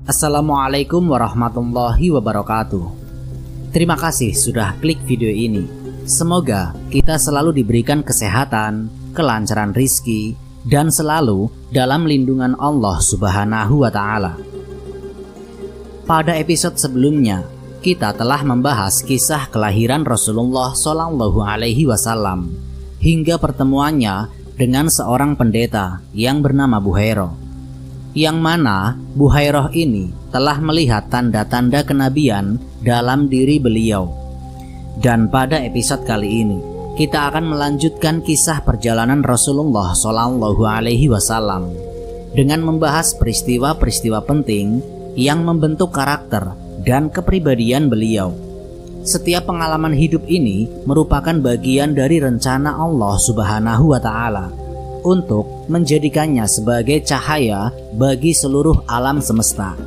Assalamualaikum warahmatullahi wabarakatuh. Terima kasih sudah klik video ini. Semoga kita selalu diberikan kesehatan, kelancaran rizki, dan selalu dalam lindungan Allah Subhanahu wa Ta'ala. Pada episode sebelumnya, kita telah membahas kisah kelahiran Rasulullah Shallallahu Alaihi Wasallam hingga pertemuannya dengan seorang pendeta yang bernama Buhairah, yang mana Buhairah ini telah melihat tanda-tanda kenabian dalam diri beliau. Dan pada episode kali ini kita akan melanjutkan kisah perjalanan Rasulullah Shallallahu Alaihi Wasallam dengan membahas peristiwa-peristiwa penting yang membentuk karakter dan kepribadian beliau. Setiap pengalaman hidup ini merupakan bagian dari rencana Allah Subhanahu wa Ta'ala untuk menjadikannya sebagai cahaya bagi seluruh alam semesta.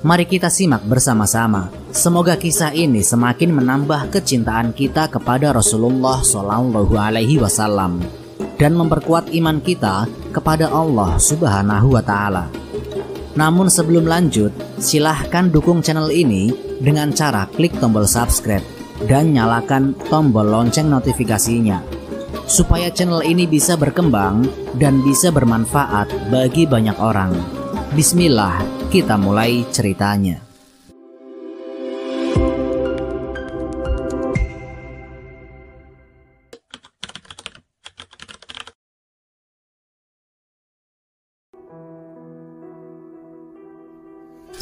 Mari kita simak bersama-sama. Semoga kisah ini semakin menambah kecintaan kita kepada Rasulullah Shallallahu Alaihi Wasallam dan memperkuat iman kita kepada Allah Subhanahu wa Ta'ala. Namun sebelum lanjut, silahkan dukung channel ini dengan cara klik tombol subscribe dan nyalakan tombol lonceng notifikasinya, supaya channel ini bisa berkembang dan bisa bermanfaat bagi banyak orang. Bismillah, kita mulai ceritanya.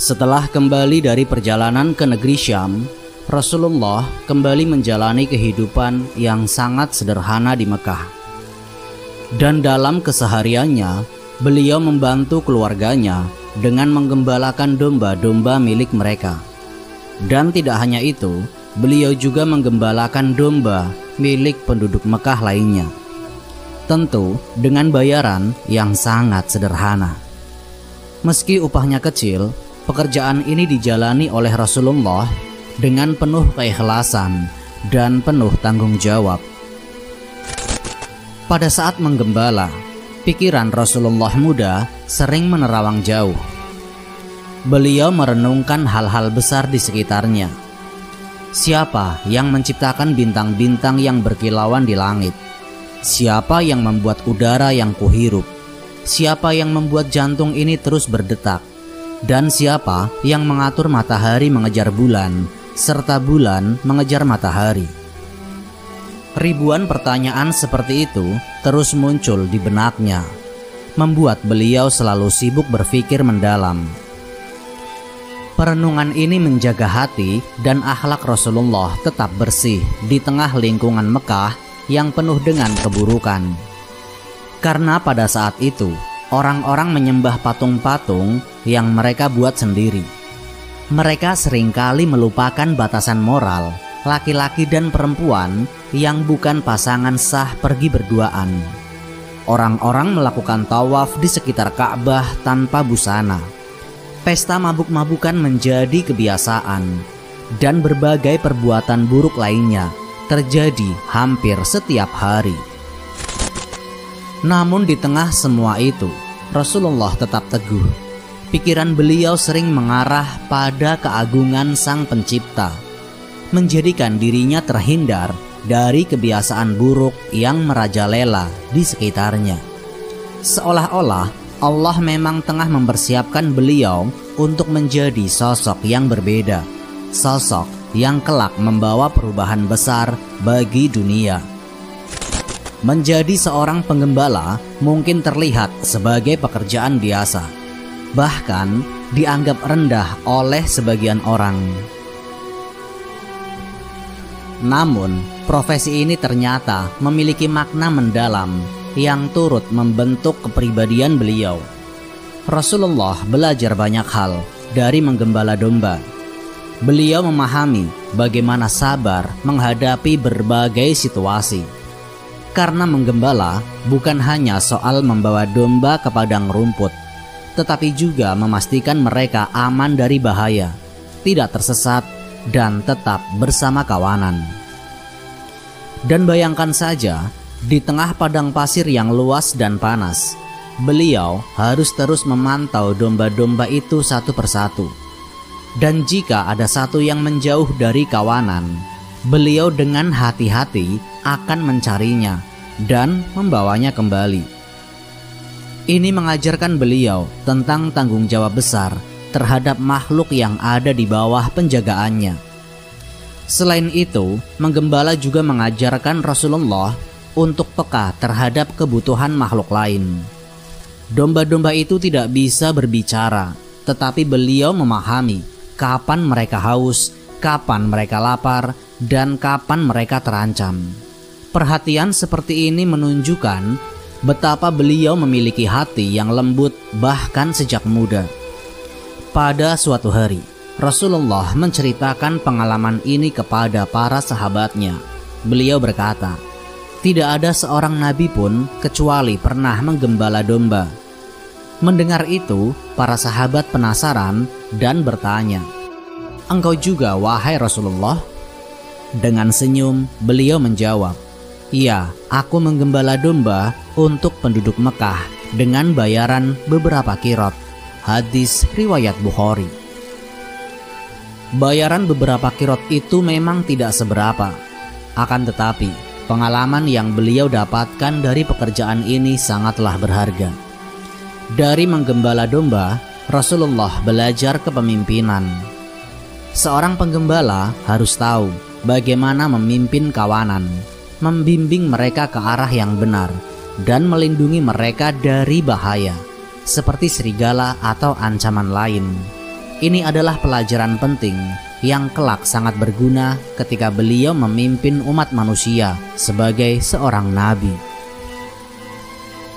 Setelah kembali dari perjalanan ke negeri Syam, Rasulullah kembali menjalani kehidupan yang sangat sederhana di Mekah. Dan dalam kesehariannya, beliau membantu keluarganya dengan menggembalakan domba-domba milik mereka. Dan tidak hanya itu, beliau juga menggembalakan domba milik penduduk Mekah lainnya. Tentu dengan bayaran yang sangat sederhana. Meski upahnya kecil, pekerjaan ini dijalani oleh Rasulullah dengan penuh keikhlasan dan penuh tanggung jawab. Pada saat menggembala, pikiran Rasulullah muda sering menerawang jauh. Beliau merenungkan hal-hal besar di sekitarnya. Siapa yang menciptakan bintang-bintang yang berkilauan di langit? Siapa yang membuat udara yang kuhirup? Siapa yang membuat jantung ini terus berdetak? Dan siapa yang mengatur matahari mengejar bulan, serta bulan mengejar matahari? Ribuan pertanyaan seperti itu terus muncul di benaknya, membuat beliau selalu sibuk berpikir mendalam. Perenungan ini menjaga hati dan akhlak Rasulullah tetap bersih di tengah lingkungan Mekah yang penuh dengan keburukan. Karena pada saat itu, orang-orang menyembah patung-patung yang mereka buat sendiri. Mereka seringkali melupakan batasan moral laki-laki dan perempuan yang bukan pasangan sah pergi berduaan. Orang-orang melakukan tawaf di sekitar Ka'bah tanpa busana. Pesta mabuk-mabukan menjadi kebiasaan, dan berbagai perbuatan buruk lainnya terjadi hampir setiap hari. Namun di tengah semua itu, Rasulullah tetap teguh. Pikiran beliau sering mengarah pada keagungan Sang Pencipta, menjadikan dirinya terhindar dari kebiasaan buruk yang merajalela di sekitarnya. Seolah-olah Allah memang tengah mempersiapkan beliau untuk menjadi sosok yang berbeda, sosok yang kelak membawa perubahan besar bagi dunia. Menjadi seorang penggembala mungkin terlihat sebagai pekerjaan biasa, bahkan dianggap rendah oleh sebagian orang. Namun, profesi ini ternyata memiliki makna mendalam yang turut membentuk kepribadian beliau. Rasulullah belajar banyak hal dari menggembala domba. Beliau memahami bagaimana sabar menghadapi berbagai situasi. Karena menggembala bukan hanya soal membawa domba ke padang rumput, tetapi juga memastikan mereka aman dari bahaya, tidak tersesat, dan tetap bersama kawanan. Dan bayangkan saja, di tengah padang pasir yang luas dan panas, beliau harus terus memantau domba-domba itu satu persatu. Dan jika ada satu yang menjauh dari kawanan, beliau dengan hati-hati akan mencarinya dan membawanya kembali. Ini mengajarkan beliau tentang tanggung jawab besar terhadap makhluk yang ada di bawah penjagaannya. Selain itu, menggembala juga mengajarkan Rasulullah untuk peka terhadap kebutuhan makhluk lain. Domba-domba itu tidak bisa berbicara, tetapi beliau memahami kapan mereka haus, kapan mereka lapar, dan kapan mereka terancam. Perhatian seperti ini menunjukkan betapa beliau memiliki hati yang lembut bahkan sejak muda. Pada suatu hari, Rasulullah menceritakan pengalaman ini kepada para sahabatnya. Beliau berkata, "Tidak ada seorang nabi pun kecuali pernah menggembala domba." Mendengar itu, para sahabat penasaran dan bertanya, "Engkau juga, wahai Rasulullah?" Dengan senyum, beliau menjawab, "Iya, aku menggembala domba untuk penduduk Mekah dengan bayaran beberapa kirot." Hadis riwayat Bukhari. Bayaran beberapa kirot itu memang tidak seberapa. Akan tetapi, pengalaman yang beliau dapatkan dari pekerjaan ini sangatlah berharga. Dari menggembala domba, Rasulullah belajar kepemimpinan. Seorang penggembala harus tahu bagaimana memimpin kawanan, membimbing mereka ke arah yang benar, dan melindungi mereka dari bahaya, seperti serigala atau ancaman lain. Ini adalah pelajaran penting yang kelak sangat berguna ketika beliau memimpin umat manusia sebagai seorang nabi.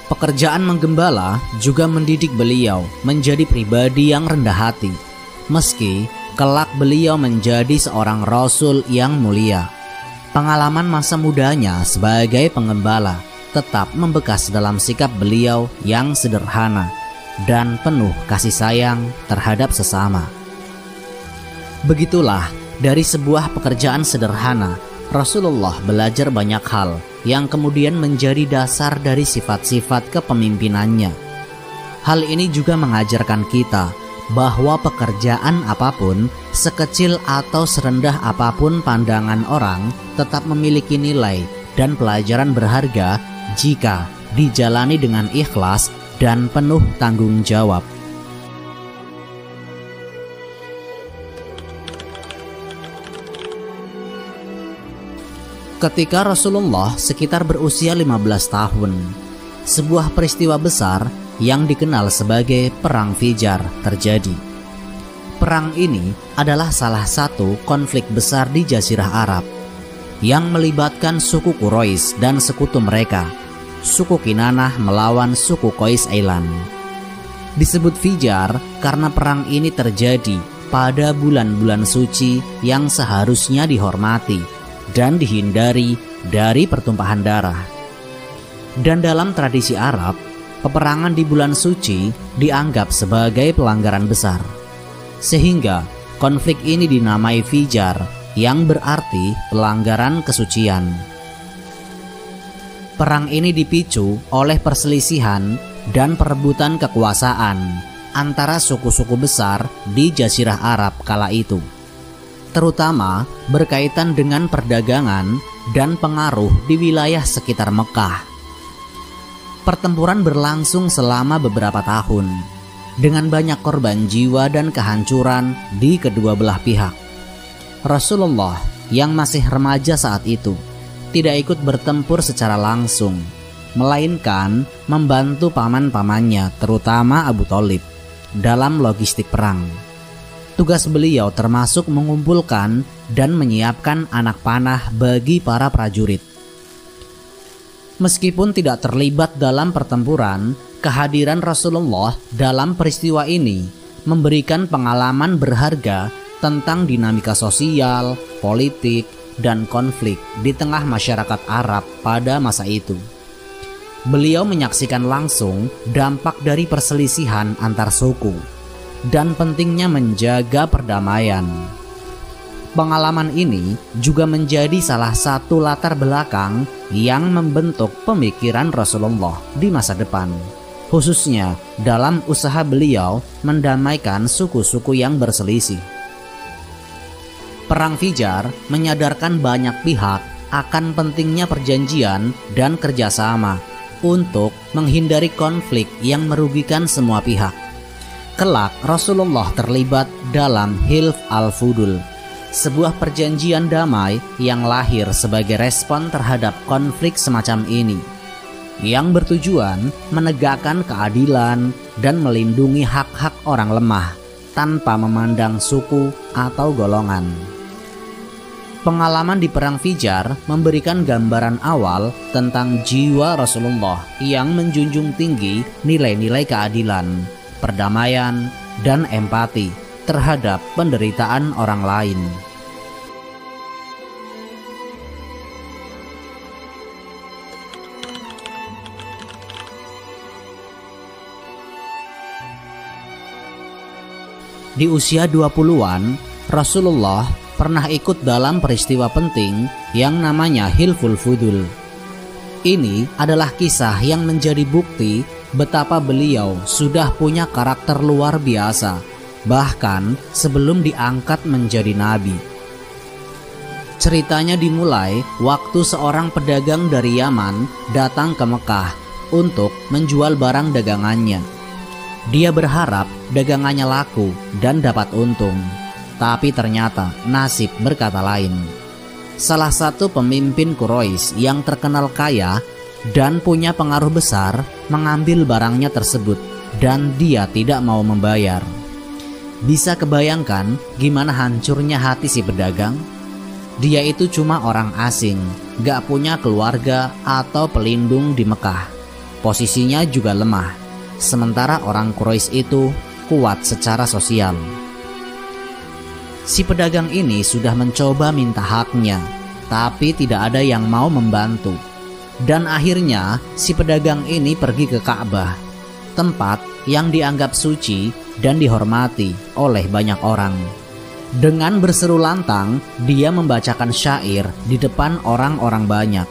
Pekerjaan menggembala juga mendidik beliau menjadi pribadi yang rendah hati, meski kelak beliau menjadi seorang rasul yang mulia. Pengalaman masa mudanya sebagai penggembala tetap membekas dalam sikap beliau yang sederhana dan penuh kasih sayang terhadap sesama. Begitulah, dari sebuah pekerjaan sederhana, Rasulullah belajar banyak hal yang kemudian menjadi dasar dari sifat-sifat kepemimpinannya. Hal ini juga mengajarkan kita bahwa pekerjaan apapun, sekecil atau serendah apapun pandangan orang, tetap memiliki nilai dan pelajaran berharga jika dijalani dengan ikhlas dan penuh tanggung jawab. Ketika Rasulullah sekitar berusia 15 tahun, sebuah peristiwa besar yang dikenal sebagai Perang Fijar terjadi. Perang ini adalah salah satu konflik besar di Jazirah Arab yang melibatkan suku Quraisy dan sekutu mereka, suku Kinanah melawan suku Qais Ailan. Disebut Fijar karena perang ini terjadi pada bulan-bulan suci yang seharusnya dihormati dan dihindari dari pertumpahan darah. Dan dalam tradisi Arab, peperangan di bulan suci dianggap sebagai pelanggaran besar, sehingga konflik ini dinamai Fijar, yang berarti pelanggaran kesucian. Perang ini dipicu oleh perselisihan dan perebutan kekuasaan antara suku-suku besar di Jazirah Arab kala itu, terutama berkaitan dengan perdagangan dan pengaruh di wilayah sekitar Mekah. Pertempuran berlangsung selama beberapa tahun, dengan banyak korban jiwa dan kehancuran di kedua belah pihak. Rasulullah yang masih remaja saat itu tidak ikut bertempur secara langsung, melainkan membantu paman-pamannya, terutama Abu Thalib, dalam logistik perang. Tugas beliau termasuk mengumpulkan dan menyiapkan anak panah bagi para prajurit. Meskipun tidak terlibat dalam pertempuran, kehadiran Rasulullah dalam peristiwa ini memberikan pengalaman berharga tentang dinamika sosial, politik, dan konflik di tengah masyarakat Arab pada masa itu. Beliau menyaksikan langsung dampak dari perselisihan antar suku dan pentingnya menjaga perdamaian. Pengalaman ini juga menjadi salah satu latar belakang yang membentuk pemikiran Rasulullah di masa depan, khususnya dalam usaha beliau mendamaikan suku-suku yang berselisih. Perang Fijar menyadarkan banyak pihak akan pentingnya perjanjian dan kerjasama untuk menghindari konflik yang merugikan semua pihak. Kelak Rasulullah terlibat dalam Hilf al-Fudul, sebuah perjanjian damai yang lahir sebagai respon terhadap konflik semacam ini, yang bertujuan menegakkan keadilan dan melindungi hak-hak orang lemah tanpa memandang suku atau golongan. Pengalaman di Perang Fijar memberikan gambaran awal tentang jiwa Rasulullah yang menjunjung tinggi nilai-nilai keadilan, perdamaian, dan empati terhadap penderitaan orang lain. Di usia 20-an, Rasulullah pernah ikut dalam peristiwa penting yang namanya Hilful Fudul. Ini adalah kisah yang menjadi bukti betapa beliau sudah punya karakter luar biasa, bahkan sebelum diangkat menjadi nabi. Ceritanya dimulai waktu seorang pedagang dari Yaman datang ke Mekah untuk menjual barang dagangannya. Dia berharap dagangannya laku dan dapat untung. Tapi ternyata nasib berkata lain. Salah satu pemimpin Quraisy yang terkenal kaya dan punya pengaruh besar mengambil barangnya tersebut dan dia tidak mau membayar. Bisa kebayangkan gimana hancurnya hati si pedagang? Dia itu cuma orang asing, gak punya keluarga atau pelindung di Mekah. Posisinya juga lemah, sementara orang Quraisy itu kuat secara sosial. Si pedagang ini sudah mencoba minta haknya, tapi tidak ada yang mau membantu. Dan akhirnya si pedagang ini pergi ke Ka'bah, tempat yang dianggap suci dan dihormati oleh banyak orang. Dengan berseru lantang, dia membacakan syair di depan orang-orang banyak.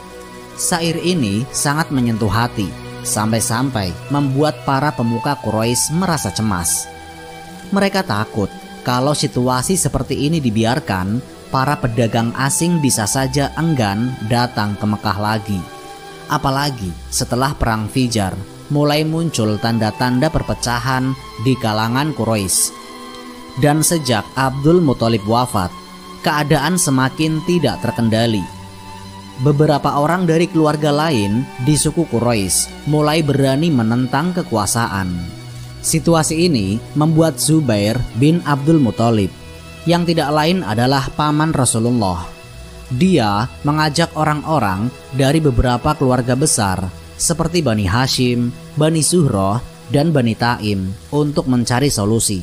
Syair ini sangat menyentuh hati, sampai-sampai membuat para pemuka Quraisy merasa cemas. Mereka takut kalau situasi seperti ini dibiarkan, para pedagang asing bisa saja enggan datang ke Mekah lagi. Apalagi setelah Perang Fijar, mulai muncul tanda-tanda perpecahan di kalangan Quraisy. Dan sejak Abdul Muthalib wafat, keadaan semakin tidak terkendali. Beberapa orang dari keluarga lain di suku Quraisy mulai berani menentang kekuasaan. Situasi ini membuat Zubair bin Abdul Muthalib, yang tidak lain adalah paman Rasulullah. Dia mengajak orang-orang dari beberapa keluarga besar seperti Bani Hashim, Bani Zuhroh, dan Bani Taim untuk mencari solusi.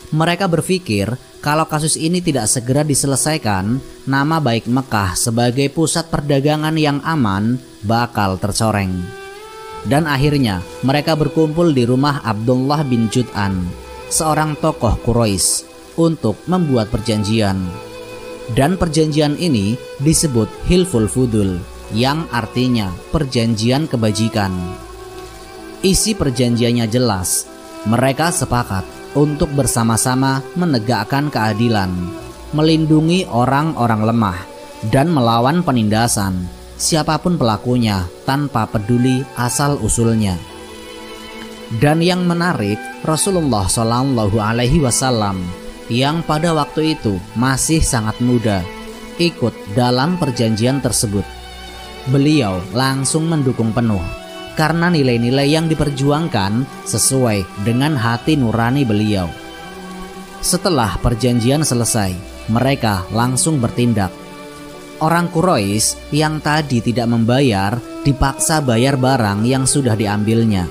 Mereka berpikir kalau kasus ini tidak segera diselesaikan, nama baik Mekah sebagai pusat perdagangan yang aman bakal tercoreng. Dan akhirnya mereka berkumpul di rumah Abdullah bin Jud'an, seorang tokoh Quraisy, untuk membuat perjanjian. Dan perjanjian ini disebut Hilful Fudul, yang artinya perjanjian kebajikan. Isi perjanjiannya jelas, mereka sepakat untuk bersama-sama menegakkan keadilan, melindungi orang-orang lemah, dan melawan penindasan siapapun pelakunya tanpa peduli asal-usulnya. Dan yang menarik, Rasulullah Shallallahu Alaihi Wasallam yang pada waktu itu masih sangat muda ikut dalam perjanjian tersebut. Beliau langsung mendukung penuh karena nilai-nilai yang diperjuangkan sesuai dengan hati nurani beliau. Setelah perjanjian selesai, mereka langsung bertindak. Orang Quraisy yang tadi tidak membayar dipaksa bayar barang yang sudah diambilnya.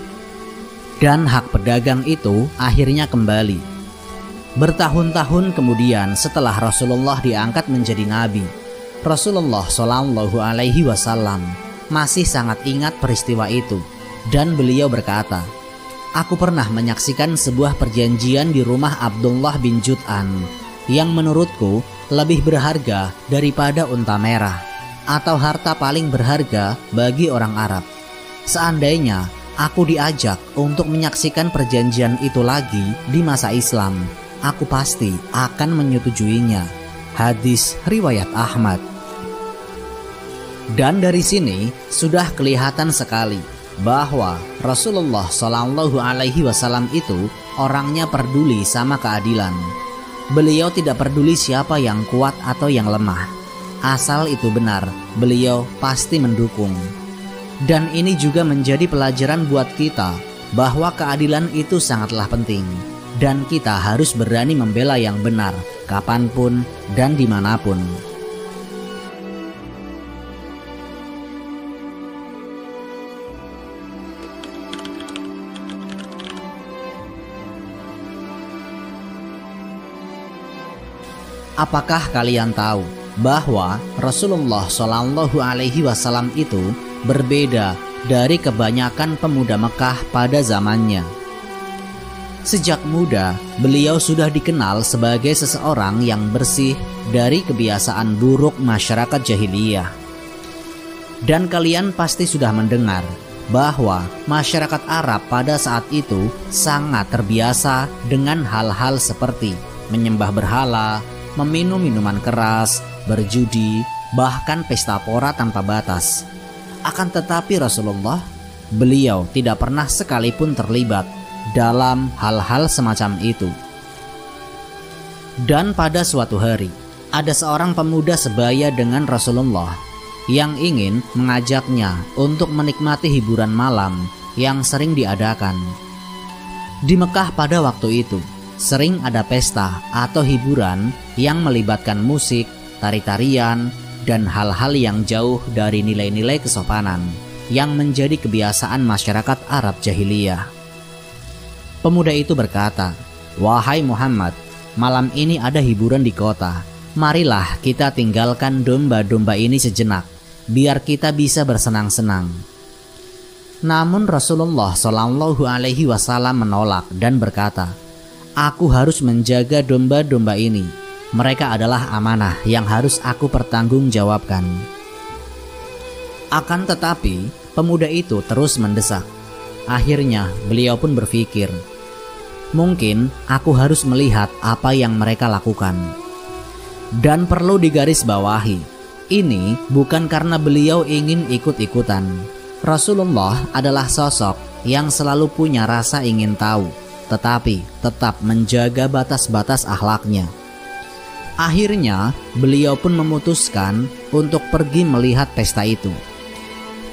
Dan hak pedagang itu akhirnya kembali. Bertahun-tahun kemudian setelah Rasulullah diangkat menjadi nabi, Rasulullah Shallallahu Alaihi Wasallam masih sangat ingat peristiwa itu. Dan beliau berkata, "Aku pernah menyaksikan sebuah perjanjian di rumah Abdullah bin Jud'an yang menurutku lebih berharga daripada unta merah atau harta paling berharga bagi orang Arab. Seandainya aku diajak untuk menyaksikan perjanjian itu lagi di masa Islam, aku pasti akan menyetujuinya. Hadis riwayat Ahmad. Dan dari sini sudah kelihatan sekali bahwa Rasulullah Shallallahu Alaihi Wasallam itu orangnya peduli sama keadilan. Beliau tidak peduli siapa yang kuat atau yang lemah. Asal itu benar, beliau pasti mendukung. Dan ini juga menjadi pelajaran buat kita bahwa keadilan itu sangatlah penting. Dan kita harus berani membela yang benar, kapanpun dan dimanapun. Apakah kalian tahu bahwa Rasulullah Shallallahu Alaihi Wasallam itu berbeda dari kebanyakan pemuda Mekah pada zamannya? Sejak muda, beliau sudah dikenal sebagai seseorang yang bersih dari kebiasaan buruk masyarakat jahiliyah. Dan kalian pasti sudah mendengar bahwa masyarakat Arab pada saat itu sangat terbiasa dengan hal-hal seperti menyembah berhala, meminum minuman keras, berjudi, bahkan pesta pora tanpa batas. Akan tetapi Rasulullah, beliau tidak pernah sekalipun terlibat dalam hal-hal semacam itu. Dan pada suatu hari, ada seorang pemuda sebaya dengan Rasulullah yang ingin mengajaknya untuk menikmati hiburan malam yang sering diadakan. Di Mekah pada waktu itu, sering ada pesta atau hiburan yang melibatkan musik, tari-tarian, dan hal-hal yang jauh dari nilai-nilai kesopanan yang menjadi kebiasaan masyarakat Arab jahiliyah. Pemuda itu berkata, "Wahai Muhammad, malam ini ada hiburan di kota. Marilah kita tinggalkan domba-domba ini sejenak, biar kita bisa bersenang-senang." Namun Rasulullah Shallallahu Alaihi Wasallam menolak dan berkata, "Aku harus menjaga domba-domba ini. Mereka adalah amanah yang harus aku pertanggungjawabkan." Akan tetapi, pemuda itu terus mendesak. Akhirnya, beliau pun berpikir, mungkin aku harus melihat apa yang mereka lakukan. Dan perlu digarisbawahi, ini bukan karena beliau ingin ikut-ikutan. Rasulullah adalah sosok yang selalu punya rasa ingin tahu, tetapi tetap menjaga batas-batas akhlaknya. Akhirnya, beliau pun memutuskan untuk pergi melihat pesta itu.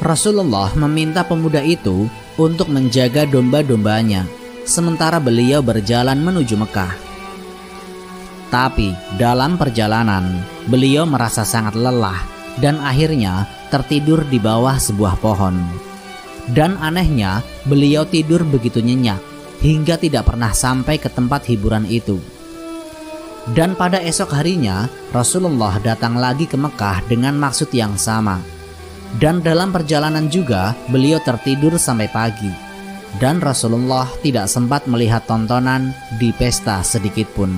Rasulullah meminta pemuda itu untuk menjaga domba-dombanya, sementara beliau berjalan menuju Mekah. Tapi dalam perjalanan, beliau merasa sangat lelah dan akhirnya tertidur di bawah sebuah pohon. Dan anehnya, beliau tidur begitu nyenyak hingga tidak pernah sampai ke tempat hiburan itu. Dan pada esok harinya, Rasulullah datang lagi ke Mekah dengan maksud yang sama. Dan dalam perjalanan juga, beliau tertidur sampai pagi. Dan Rasulullah tidak sempat melihat tontonan di pesta sedikit pun.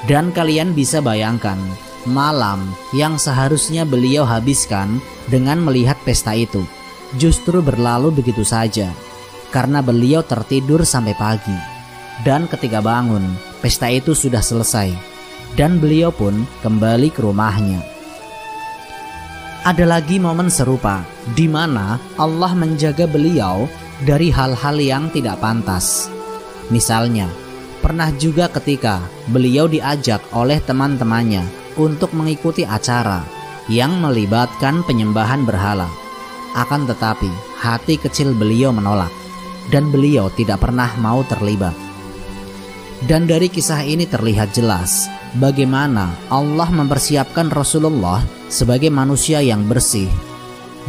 Dan kalian bisa bayangkan, malam yang seharusnya beliau habiskan dengan melihat pesta itu justru berlalu begitu saja, karena beliau tertidur sampai pagi. Dan ketika bangun, pesta itu sudah selesai, dan beliau pun kembali ke rumahnya. Ada lagi momen serupa, di mana Allah menjaga beliau dari hal-hal yang tidak pantas. Misalnya, pernah juga ketika beliau diajak oleh teman-temannya untuk mengikuti acara yang melibatkan penyembahan berhala. Akan tetapi, hati kecil beliau menolak, dan beliau tidak pernah mau terlibat. Dan dari kisah ini terlihat jelas bagaimana Allah mempersiapkan Rasulullah sebagai manusia yang bersih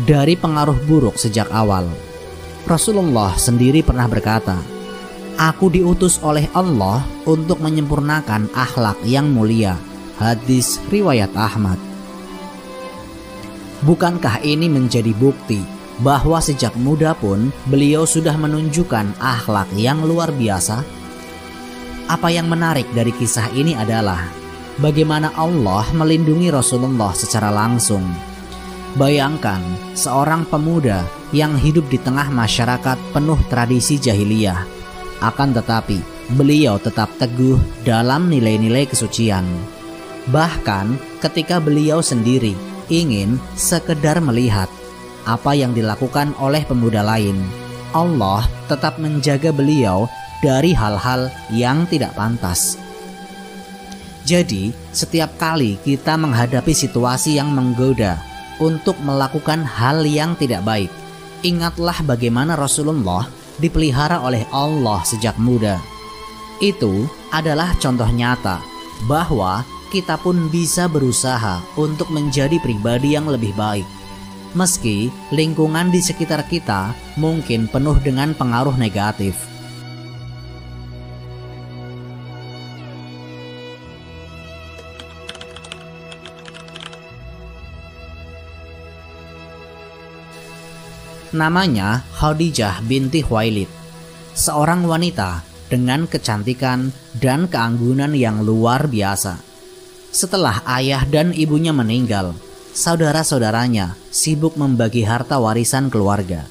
dari pengaruh buruk sejak awal. Rasulullah sendiri pernah berkata, "Aku diutus oleh Allah untuk menyempurnakan akhlak yang mulia." Hadis riwayat Ahmad. Bukankah ini menjadi bukti bahwa sejak muda pun beliau sudah menunjukkan akhlak yang luar biasa? Apa yang menarik dari kisah ini adalah bagaimana Allah melindungi Rasulullah secara langsung. Bayangkan seorang pemuda yang hidup di tengah masyarakat penuh tradisi jahiliyah. Akan tetapi, beliau tetap teguh dalam nilai-nilai kesucian. Bahkan ketika beliau sendiri ingin sekedar melihat apa yang dilakukan oleh pemuda lain, Allah tetap menjaga beliau dari hal-hal yang tidak pantas. Jadi, setiap kali kita menghadapi situasi yang menggoda untuk melakukan hal yang tidak baik, ingatlah bagaimana Rasulullah dipelihara oleh Allah sejak muda. Itu adalah contoh nyata bahwa kita pun bisa berusaha untuk menjadi pribadi yang lebih baik. Meski lingkungan di sekitar kita mungkin penuh dengan pengaruh negatif. Namanya Khadijah binti Khuwailid, seorang wanita dengan kecantikan dan keanggunan yang luar biasa. Setelah ayah dan ibunya meninggal, saudara-saudaranya sibuk membagi harta warisan keluarga.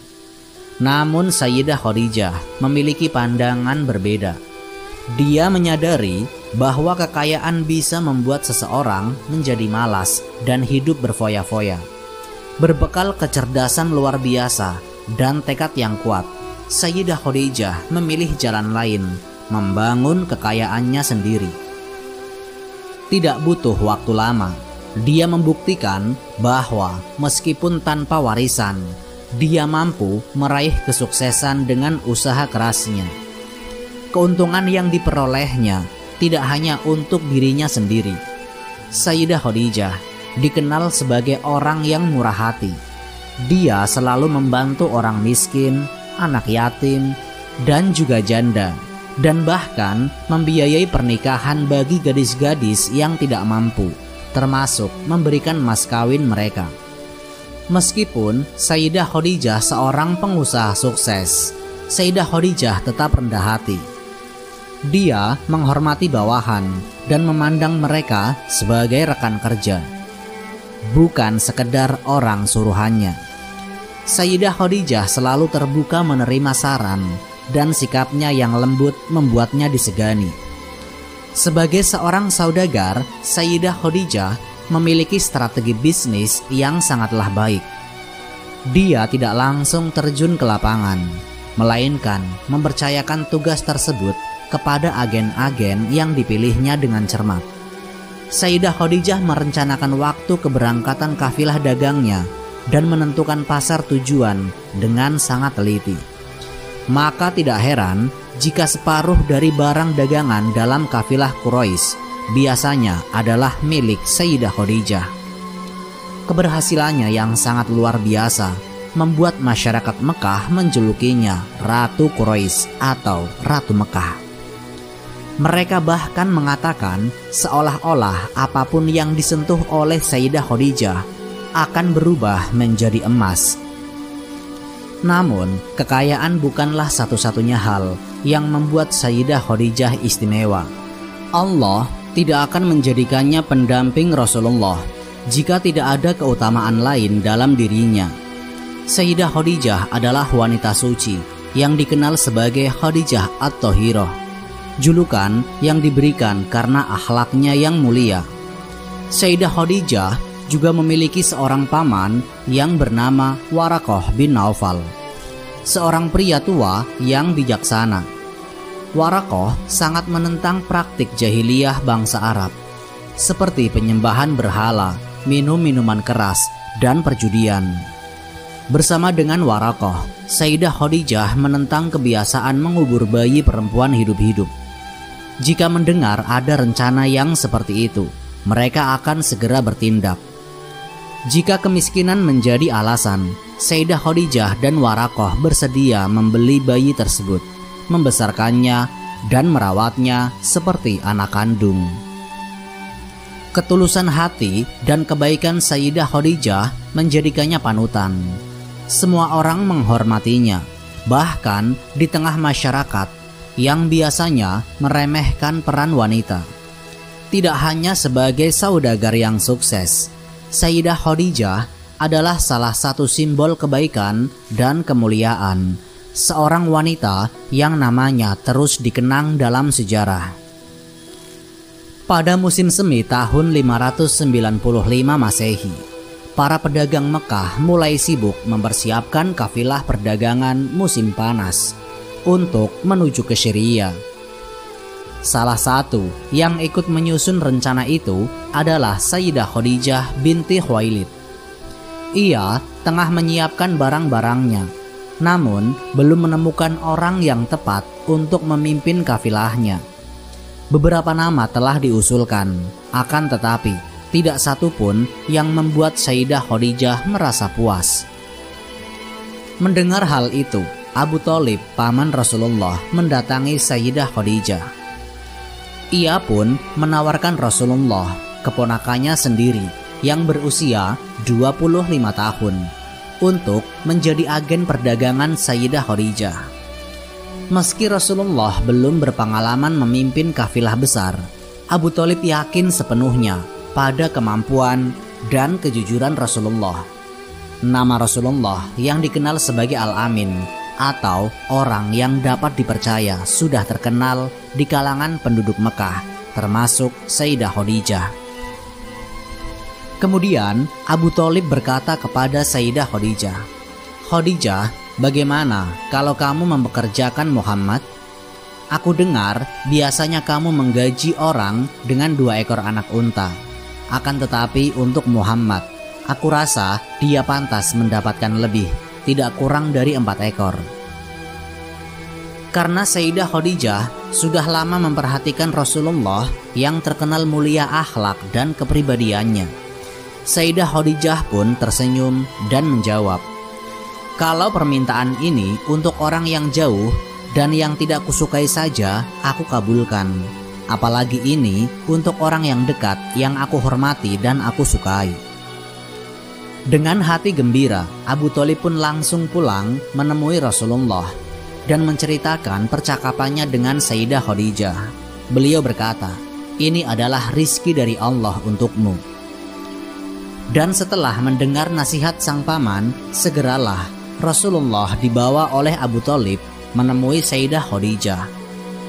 Namun Sayyidah Khadijah memiliki pandangan berbeda. Dia menyadari bahwa kekayaan bisa membuat seseorang menjadi malas dan hidup berfoya-foya. Berbekal kecerdasan luar biasa dan tekad yang kuat, Sayyidah Khadijah memilih jalan lain, membangun kekayaannya sendiri. Tidak butuh waktu lama, dia membuktikan bahwa meskipun tanpa warisan, dia mampu meraih kesuksesan dengan usaha kerasnya. Keuntungan yang diperolehnya tidak hanya untuk dirinya sendiri. Sayyidah Khadijah dikenal sebagai orang yang murah hati. Dia selalu membantu orang miskin, anak yatim, dan juga janda, dan bahkan membiayai pernikahan bagi gadis-gadis yang tidak mampu, termasuk memberikan mas kawin mereka. Meskipun Sayyidah Khadijah seorang pengusaha sukses, Sayyidah Khadijah tetap rendah hati. Dia menghormati bawahan dan memandang mereka sebagai rekan kerja, bukan sekedar orang suruhannya. Sayyidah Khadijah selalu terbuka menerima saran dan sikapnya yang lembut membuatnya disegani. Sebagai seorang saudagar, Sayyidah Khadijah memiliki strategi bisnis yang sangatlah baik. Dia tidak langsung terjun ke lapangan, melainkan mempercayakan tugas tersebut kepada agen-agen yang dipilihnya dengan cermat. Sayyidah Khadijah merencanakan waktu keberangkatan kafilah dagangnya dan menentukan pasar tujuan dengan sangat teliti. Maka tidak heran jika separuh dari barang dagangan dalam kafilah Quraisy biasanya adalah milik Sayyidah Khadijah. Keberhasilannya yang sangat luar biasa membuat masyarakat Mekah menjulukinya Ratu Quraisy atau Ratu Mekah. Mereka bahkan mengatakan seolah-olah apapun yang disentuh oleh Sayyidah Khadijah akan berubah menjadi emas. Namun, kekayaan bukanlah satu-satunya hal yang membuat Sayyidah Khadijah istimewa. Allah tidak akan menjadikannya pendamping Rasulullah jika tidak ada keutamaan lain dalam dirinya. Sayyidah Khadijah adalah wanita suci yang dikenal sebagai Khadijah At-Thahirah, julukan yang diberikan karena akhlaknya yang mulia. Sayyidah Khadijah juga memiliki seorang paman yang bernama Waraqah bin Naufal, seorang pria tua yang bijaksana. Waraqah sangat menentang praktik jahiliyah bangsa Arab, seperti penyembahan berhala, minum minuman keras, dan perjudian. Bersama dengan Waraqah, Sayyidah Khadijah menentang kebiasaan mengubur bayi perempuan hidup-hidup. Jika mendengar ada rencana yang seperti itu, mereka akan segera bertindak. Jika kemiskinan menjadi alasan, Sayyidah Khadijah dan Waraqah bersedia membeli bayi tersebut, membesarkannya, dan merawatnya seperti anak kandung. Ketulusan hati dan kebaikan Sayyidah Khadijah menjadikannya panutan. Semua orang menghormatinya, bahkan di tengah masyarakat yang biasanya meremehkan peran wanita. Tidak hanya sebagai saudagar yang sukses, Sayyidah Khadijah adalah salah satu simbol kebaikan dan kemuliaan, seorang wanita yang namanya terus dikenang dalam sejarah. Pada musim semi tahun 595 Masehi, para pedagang Mekah mulai sibuk mempersiapkan kafilah perdagangan musim panas untuk menuju ke Syria. Salah satu yang ikut menyusun rencana itu adalah Sayyidah Khadijah binti Khuwailid. Ia tengah menyiapkan barang-barangnya, namun belum menemukan orang yang tepat untuk memimpin kafilahnya. Beberapa nama telah diusulkan, akan tetapi tidak satu pun yang membuat Sayyidah Khadijah merasa puas. Mendengar hal itu, Abu Thalib, paman Rasulullah, mendatangi Sayyidah Khadijah. Ia pun menawarkan Rasulullah, keponakannya sendiri yang berusia 25 tahun, untuk menjadi agen perdagangan Sayyidah Khadijah. Meski Rasulullah belum berpengalaman memimpin kafilah besar, Abu Thalib yakin sepenuhnya pada kemampuan dan kejujuran Rasulullah. Nama Rasulullah yang dikenal sebagai Al-Amin atau orang yang dapat dipercaya sudah terkenal di kalangan penduduk Mekah, termasuk Sayyidah Khadijah. Kemudian Abu Thalib berkata kepada Sayyidah Khadijah, "Khadijah, bagaimana kalau kamu mempekerjakan Muhammad? Aku dengar biasanya kamu menggaji orang dengan 2 ekor anak unta. Akan tetapi untuk Muhammad, aku rasa dia pantas mendapatkan lebih, tidak kurang dari 4 ekor." Karena Sayyidah Khadijah sudah lama memperhatikan Rasulullah yang terkenal mulia akhlak dan kepribadiannya, Sayyidah Khadijah pun tersenyum dan menjawab, "Kalau permintaan ini untuk orang yang jauh dan yang tidak kusukai saja, aku kabulkan. Apalagi ini untuk orang yang dekat, yang aku hormati dan aku sukai." Dengan hati gembira, Abu Thalib pun langsung pulang menemui Rasulullah dan menceritakan percakapannya dengan Sayyidah Khadijah. Beliau berkata, "Ini adalah rizki dari Allah untukmu." Dan setelah mendengar nasihat sang paman, segeralah Rasulullah dibawa oleh Abu Thalib menemui Sayyidah Khadijah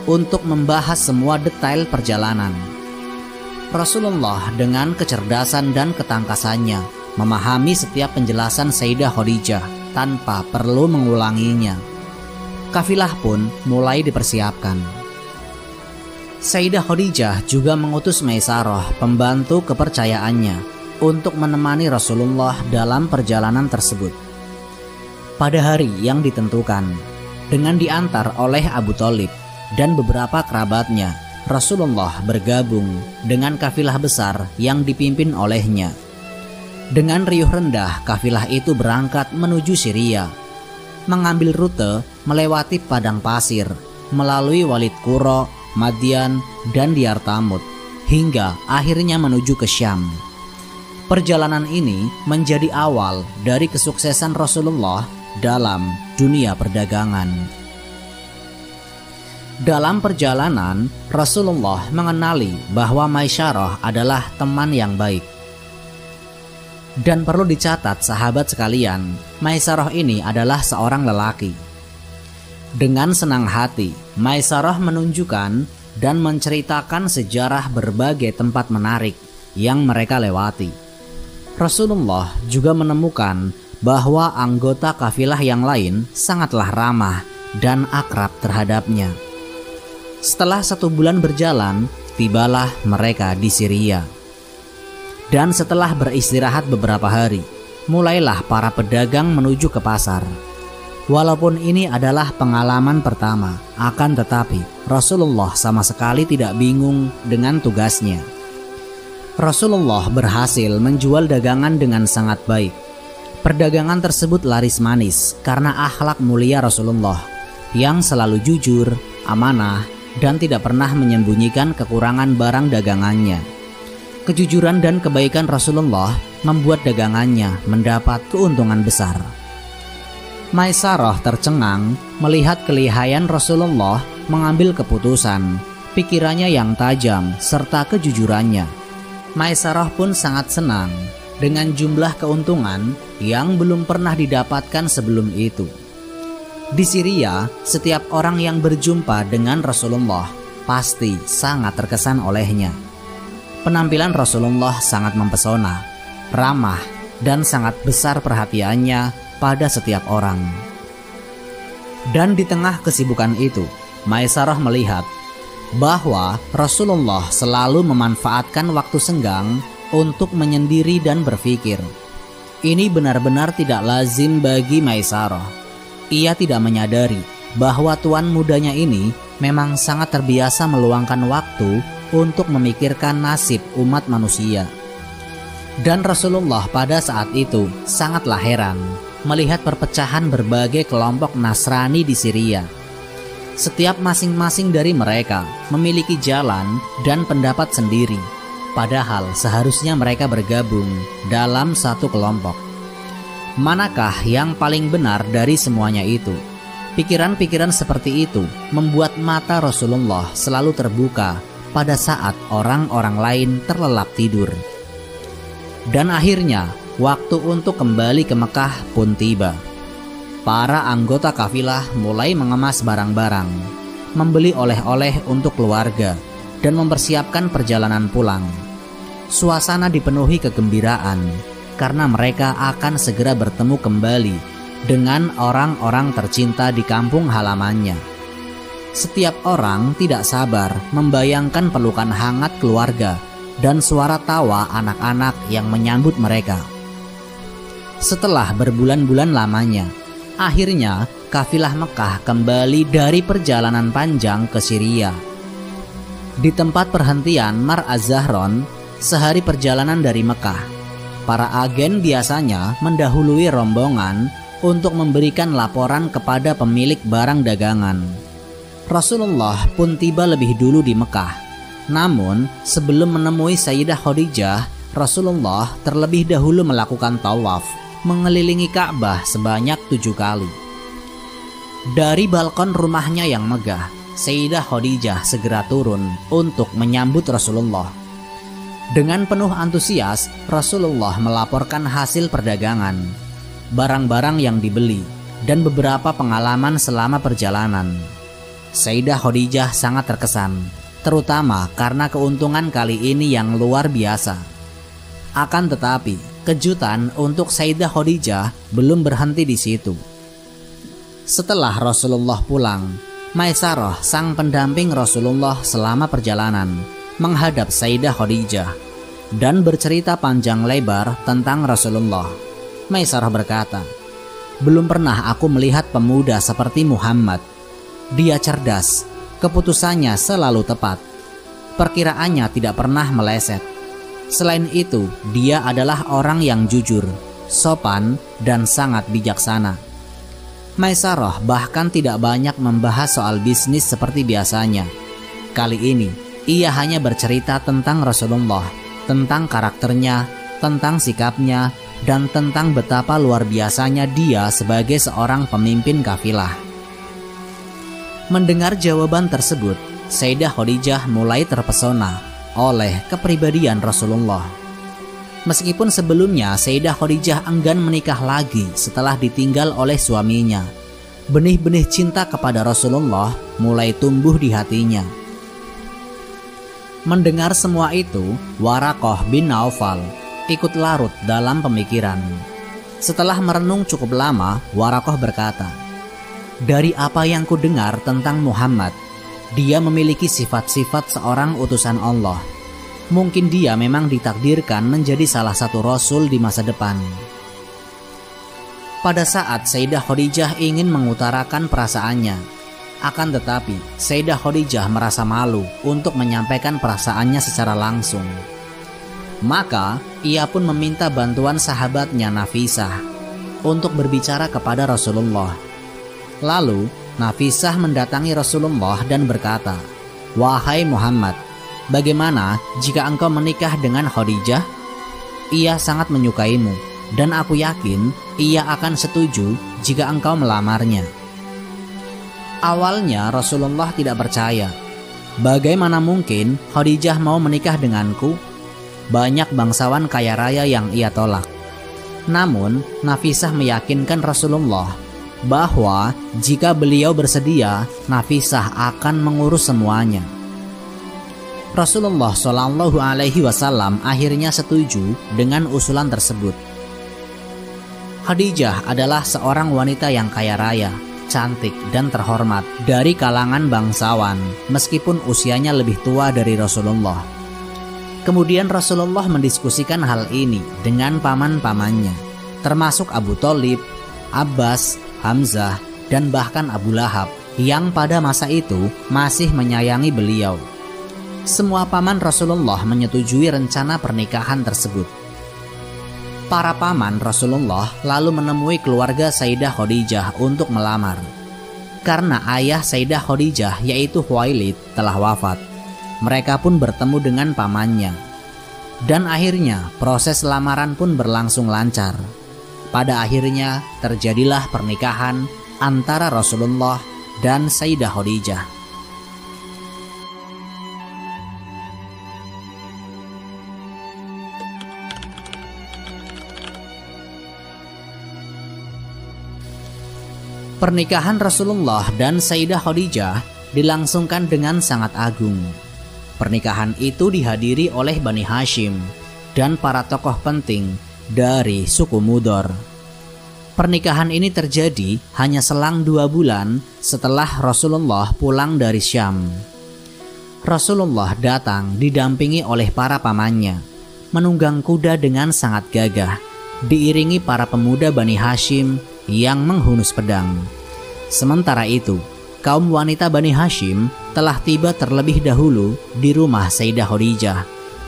untuk membahas semua detail perjalanan. Rasulullah dengan kecerdasan dan ketangkasannya memahami setiap penjelasan Sayyidah Khadijah tanpa perlu mengulanginya. Kafilah pun mulai dipersiapkan. Sayyidah Khadijah juga mengutus Maisarah, pembantu kepercayaannya, untuk menemani Rasulullah dalam perjalanan tersebut. Pada hari yang ditentukan, dengan diantar oleh Abu Thalib dan beberapa kerabatnya, Rasulullah bergabung dengan kafilah besar yang dipimpin olehnya. Dengan riuh rendah, kafilah itu berangkat menuju Syria, mengambil rute melewati padang pasir, melalui Walid Qura, Madian, dan Diyar Thamud, hingga akhirnya menuju ke Syam. Perjalanan ini menjadi awal dari kesuksesan Rasulullah dalam dunia perdagangan. Dalam perjalanan, Rasulullah mengenali bahwa Maisarah adalah teman yang baik. Dan perlu dicatat sahabat sekalian, Maisarah ini adalah seorang lelaki. Dengan senang hati, Maisarah menunjukkan dan menceritakan sejarah berbagai tempat menarik yang mereka lewati. Rasulullah juga menemukan bahwa anggota kafilah yang lain sangatlah ramah dan akrab terhadapnya. Setelah 1 bulan berjalan, tibalah mereka di Syria. Dan setelah beristirahat beberapa hari, mulailah para pedagang menuju ke pasar. Walaupun ini adalah pengalaman pertama, akan tetapi Rasulullah sama sekali tidak bingung dengan tugasnya. Rasulullah berhasil menjual dagangan dengan sangat baik. Perdagangan tersebut laris manis karena akhlak mulia Rasulullah yang selalu jujur, amanah, dan tidak pernah menyembunyikan kekurangan barang dagangannya. Kejujuran dan kebaikan Rasulullah membuat dagangannya mendapat keuntungan besar. Maisarah tercengang melihat kelihayan Rasulullah mengambil keputusan, pikirannya yang tajam, serta kejujurannya. Maisarah pun sangat senang dengan jumlah keuntungan yang belum pernah didapatkan sebelum itu. Di Syria, setiap orang yang berjumpa dengan Rasulullah pasti sangat terkesan olehnya. Penampilan Rasulullah sangat mempesona, ramah, dan sangat besar perhatiannya pada setiap orang. Dan di tengah kesibukan itu, Maisarah melihat bahwa Rasulullah selalu memanfaatkan waktu senggang untuk menyendiri dan berpikir. Ini benar-benar tidak lazim bagi Maisarah. Ia tidak menyadari bahwa tuan mudanya ini memang sangat terbiasa meluangkan waktu untuk memikirkan nasib umat manusia. Dan Rasulullah pada saat itu sangatlah heran melihat perpecahan berbagai kelompok Nasrani di Syria. Setiap masing-masing dari mereka memiliki jalan dan pendapat sendiri, padahal seharusnya mereka bergabung dalam satu kelompok. Manakah yang paling benar dari semuanya itu? Pikiran-pikiran seperti itu membuat mata Rasulullah selalu terbuka pada saat orang-orang lain terlelap tidur. Dan akhirnya, waktu untuk kembali ke Mekah pun tiba. Para anggota kafilah mulai mengemas barang-barang, membeli oleh-oleh untuk keluarga, dan mempersiapkan perjalanan pulang. Suasana dipenuhi kegembiraan karena mereka akan segera bertemu kembali dengan orang-orang tercinta di kampung halamannya. Setiap orang tidak sabar membayangkan pelukan hangat keluarga dan suara tawa anak-anak yang menyambut mereka. Setelah berbulan-bulan lamanya, akhirnya kafilah Mekah kembali dari perjalanan panjang ke Syria. Di tempat perhentian Mar Az-Zahron, sehari perjalanan dari Mekah, para agen biasanya mendahului rombongan untuk memberikan laporan kepada pemilik barang dagangan. Rasulullah pun tiba lebih dulu di Mekah. Namun, sebelum menemui Sayyidah Khadijah, Rasulullah terlebih dahulu melakukan tawaf, mengelilingi Ka'bah sebanyak 7 kali. Dari balkon rumahnya yang megah, Sayyidah Khadijah segera turun untuk menyambut Rasulullah. Dengan penuh antusias, Rasulullah melaporkan hasil perdagangan, barang-barang yang dibeli, dan beberapa pengalaman selama perjalanan. Sayyidah Khadijah sangat terkesan, terutama karena keuntungan kali ini yang luar biasa. Akan tetapi, kejutan untuk Sayyidah Khadijah belum berhenti di situ. Setelah Rasulullah pulang, Maisarah, sang pendamping Rasulullah selama perjalanan, menghadap Sayyidah Khadijah dan bercerita panjang lebar tentang Rasulullah. Maisarah berkata, "Belum pernah aku melihat pemuda seperti Muhammad. Dia cerdas, keputusannya selalu tepat, perkiraannya tidak pernah meleset. Selain itu, dia adalah orang yang jujur, sopan, dan sangat bijaksana." Maisarah bahkan tidak banyak membahas soal bisnis seperti biasanya. Kali ini, ia hanya bercerita tentang Rasulullah, tentang karakternya, tentang sikapnya, dan tentang betapa luar biasanya dia sebagai seorang pemimpin kafilah. Mendengar jawaban tersebut, Sayyidah Khadijah mulai terpesona oleh kepribadian Rasulullah. Meskipun sebelumnya Sayyidah Khadijah enggan menikah lagi setelah ditinggal oleh suaminya, benih-benih cinta kepada Rasulullah mulai tumbuh di hatinya. Mendengar semua itu, Waraqah bin Naufal ikut larut dalam pemikiran. Setelah merenung cukup lama, Waraqah berkata, "Dari apa yang kudengar tentang Muhammad, dia memiliki sifat-sifat seorang utusan Allah. Mungkin dia memang ditakdirkan menjadi salah satu rasul di masa depan." Pada saat Sayyidah Khadijah ingin mengutarakan perasaannya, akan tetapi Sayyidah Khadijah merasa malu untuk menyampaikan perasaannya secara langsung. Maka ia pun meminta bantuan sahabatnya Nafisah untuk berbicara kepada Rasulullah. Lalu Nafisah mendatangi Rasulullah dan berkata, "Wahai Muhammad, bagaimana jika engkau menikah dengan Khadijah? Ia sangat menyukaimu dan aku yakin ia akan setuju jika engkau melamarnya." Awalnya Rasulullah tidak percaya. Bagaimana mungkin Khadijah mau menikah denganku? banyak bangsawan kaya raya yang ia tolak. Namun, Nafisah meyakinkan Rasulullah bahwa jika beliau bersedia, Nafisah akan mengurus semuanya. Rasulullah Shallallahu Alaihi Wasallam akhirnya setuju dengan usulan tersebut. Khadijah adalah seorang wanita yang kaya raya, cantik dan terhormat dari kalangan bangsawan, meskipun usianya lebih tua dari Rasulullah. Kemudian Rasulullah mendiskusikan hal ini dengan paman-pamannya, termasuk Abu Thalib, Abbas, Hamzah, dan bahkan Abu Lahab yang pada masa itu masih menyayangi beliau. Semua paman Rasulullah menyetujui rencana pernikahan tersebut. Para paman Rasulullah lalu menemui keluarga Sayyidah Khadijah untuk melamar. Karena ayah Sayyidah Khadijah yaitu Khuwailid telah wafat, mereka pun bertemu dengan pamannya. Dan akhirnya proses lamaran pun berlangsung lancar. Pada akhirnya terjadilah pernikahan antara Rasulullah dan Sayyidah Khadijah. Pernikahan Rasulullah dan Sayyidah Khadijah dilangsungkan dengan sangat agung. Pernikahan itu dihadiri oleh Bani Hashim dan para tokoh penting dari suku Mudhar. Pernikahan ini terjadi hanya selang 2 bulan setelah Rasulullah pulang dari Syam. Rasulullah datang didampingi oleh para pamannya, menunggang kuda dengan sangat gagah, diiringi para pemuda Bani Hashim yang menghunus pedang. Sementara itu, kaum wanita Bani Hashim telah tiba terlebih dahulu di rumah Sayyidah Khadijah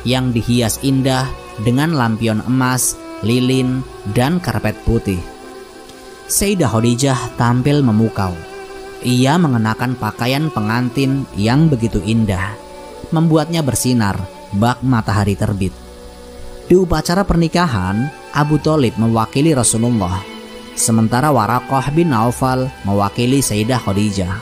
yang dihias indah dengan lampion emas, lilin, dan karpet putih. Sayyidah Khadijah tampil memukau. Ia mengenakan pakaian pengantin yang begitu indah, membuatnya bersinar bak matahari terbit. Di upacara pernikahan, Abu Thalib mewakili Rasulullah, sementara Waraqah bin Naufal mewakili Sayyidah Khadijah.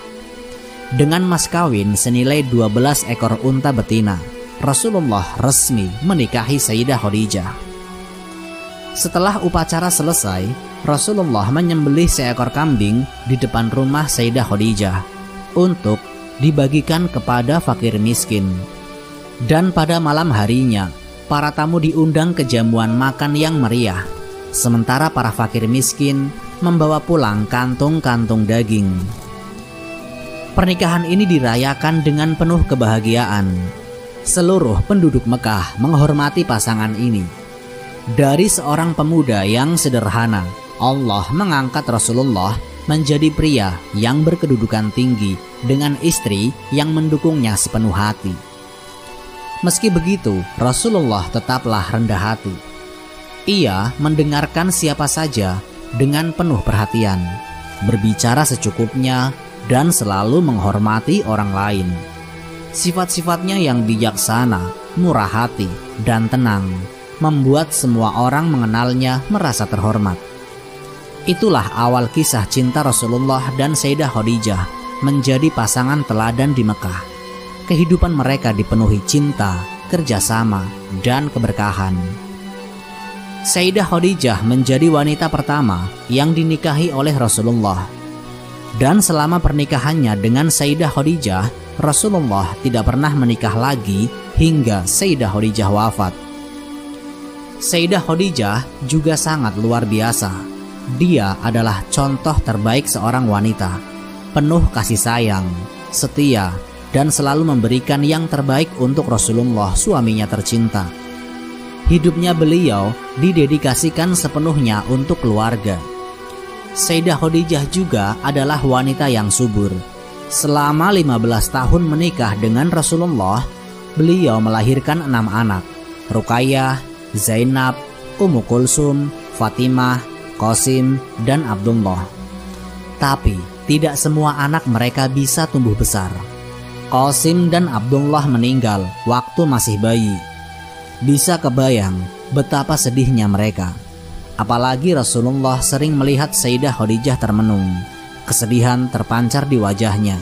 Dengan mas kawin senilai 12 ekor unta betina, Rasulullah resmi menikahi Sayyidah Khadijah. Setelah upacara selesai, Rasulullah menyembelih seekor kambing di depan rumah Sayyidah Khadijah untuk dibagikan kepada fakir miskin. Dan pada malam harinya, para tamu diundang ke jamuan makan yang meriah, sementara para fakir miskin membawa pulang kantung-kantung daging. Pernikahan ini dirayakan dengan penuh kebahagiaan. Seluruh penduduk Mekah menghormati pasangan ini. Dari seorang pemuda yang sederhana, Allah mengangkat Rasulullah menjadi pria yang berkedudukan tinggi dengan istri yang mendukungnya sepenuh hati. Meski begitu, Rasulullah tetaplah rendah hati. Ia mendengarkan siapa saja dengan penuh perhatian, berbicara secukupnya, dan selalu menghormati orang lain. Sifat-sifatnya yang bijaksana, murah hati, dan tenang membuat semua orang mengenalnya merasa terhormat. Itulah awal kisah cinta Rasulullah dan Sayyidah Khadijah menjadi pasangan teladan di Mekah. Kehidupan mereka dipenuhi cinta, kerjasama, dan keberkahan. Sayyidah Khadijah menjadi wanita pertama yang dinikahi oleh Rasulullah. Dan selama pernikahannya dengan Sayyidah Khadijah, Rasulullah tidak pernah menikah lagi hingga Sayyidah Khadijah wafat. Sayyidah Khadijah juga sangat luar biasa. Dia adalah contoh terbaik seorang wanita, penuh kasih sayang, setia, dan selalu memberikan yang terbaik untuk Rasulullah, suaminya tercinta. Hidupnya beliau didedikasikan sepenuhnya untuk keluarga. Sayyidah Khadijah juga adalah wanita yang subur. Selama 15 tahun menikah dengan Rasulullah, beliau melahirkan 6 anak: Ruqayyah, Zainab, Ummu Kulsum, Fatimah, Qasim, dan Abdullah. Tapi tidak semua anak mereka bisa tumbuh besar. Qasim dan Abdullah meninggal waktu masih bayi. Bisa kebayang betapa sedihnya mereka. Apalagi Rasulullah sering melihat Sayyidah Khadijah termenung. Kesedihan terpancar di wajahnya.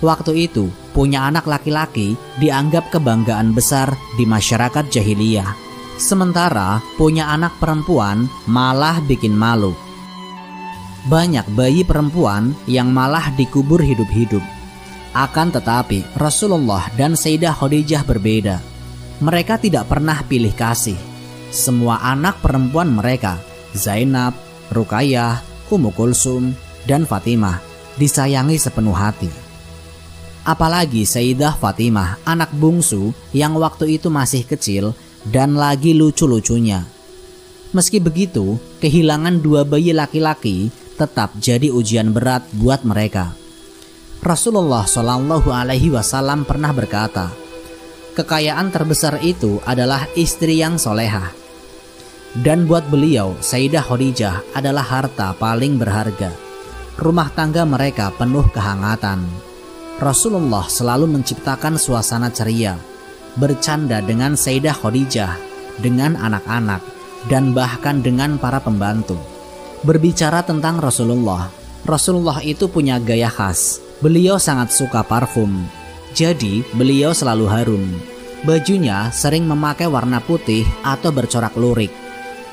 Waktu itu, punya anak laki-laki dianggap kebanggaan besar di masyarakat jahiliyah. Sementara punya anak perempuan malah bikin malu. Banyak bayi perempuan yang malah dikubur hidup-hidup. Akan tetapi, Rasulullah dan Sayyidah Khadijah berbeda. Mereka tidak pernah pilih kasih. Semua anak perempuan mereka, Zainab, Ruqayyah, Ummu Kulsum, dan Fatimah, disayangi sepenuh hati. Apalagi Sayyidah Fatimah, anak bungsu yang waktu itu masih kecil dan lagi lucu-lucunya. Meski begitu, kehilangan dua bayi laki-laki tetap jadi ujian berat buat mereka. Rasulullah Shallallahu Alaihi Wasallam pernah berkata, kekayaan terbesar itu adalah istri yang solehah. Dan buat beliau, Sayyidah Khadijah adalah harta paling berharga. Rumah tangga mereka penuh kehangatan. Rasulullah selalu menciptakan suasana ceria, bercanda dengan Sayyidah Khadijah, dengan anak-anak, dan bahkan dengan para pembantu. Berbicara tentang Rasulullah, Rasulullah itu punya gaya khas. Beliau sangat suka parfum, jadi beliau selalu harum. Bajunya sering memakai warna putih atau bercorak lurik,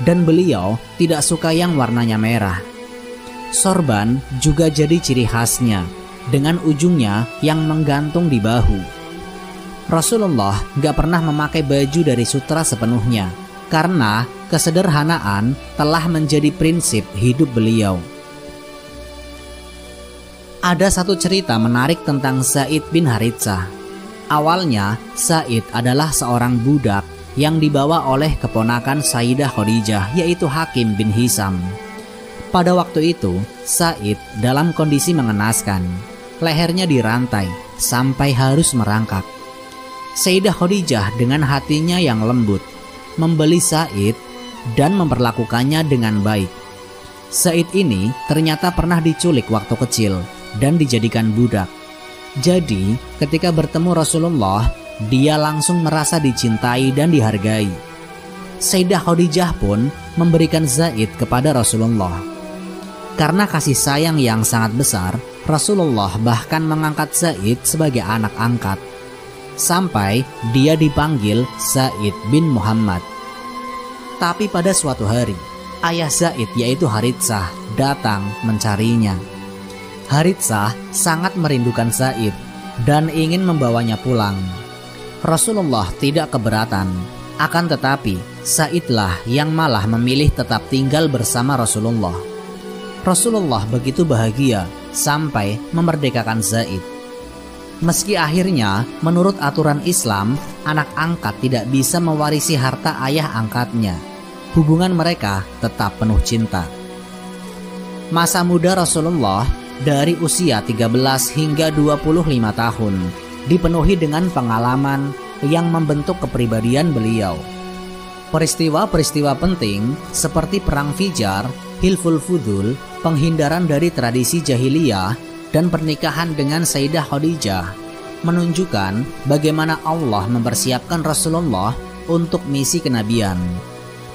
dan beliau tidak suka yang warnanya merah. Sorban juga jadi ciri khasnya, dengan ujungnya yang menggantung di bahu. Rasulullah gak pernah memakai baju dari sutra sepenuhnya, karena kesederhanaan telah menjadi prinsip hidup beliau. Ada satu cerita menarik tentang Zaid bin Haritsah. Awalnya, Zaid adalah seorang budak yang dibawa oleh keponakan Sayyidah Khadijah, yaitu Hakim bin Hizam. Pada waktu itu, Zaid dalam kondisi mengenaskan. Lehernya dirantai sampai harus merangkak. Sayyidah Khadijah dengan hatinya yang lembut membeli Zaid dan memperlakukannya dengan baik. Zaid ini ternyata pernah diculik waktu kecil dan dijadikan budak. Jadi ketika bertemu Rasulullah, dia langsung merasa dicintai dan dihargai. Sayyidah Khadijah pun memberikan Zaid kepada Rasulullah. Karena kasih sayang yang sangat besar, Rasulullah bahkan mengangkat Zaid sebagai anak angkat. Sampai dia dipanggil Zaid bin Muhammad. Tapi pada suatu hari, ayah Zaid yaitu Haritsah datang mencarinya. Haritsah sangat merindukan Zaid dan ingin membawanya pulang. Rasulullah tidak keberatan. Akan tetapi, Zaidlah yang malah memilih tetap tinggal bersama Rasulullah. Rasulullah begitu bahagia sampai memerdekakan Zaid. Meski akhirnya menurut aturan Islam, anak angkat tidak bisa mewarisi harta ayah angkatnya, hubungan mereka tetap penuh cinta. Masa muda Rasulullah dari usia 13 hingga 25 tahun dipenuhi dengan pengalaman yang membentuk kepribadian beliau. Peristiwa-peristiwa penting seperti Perang Fijar, Hilful Fudul, penghindaran dari tradisi jahiliyah, dan pernikahan dengan Sayyidah Khadijah menunjukkan bagaimana Allah mempersiapkan Rasulullah untuk misi kenabian.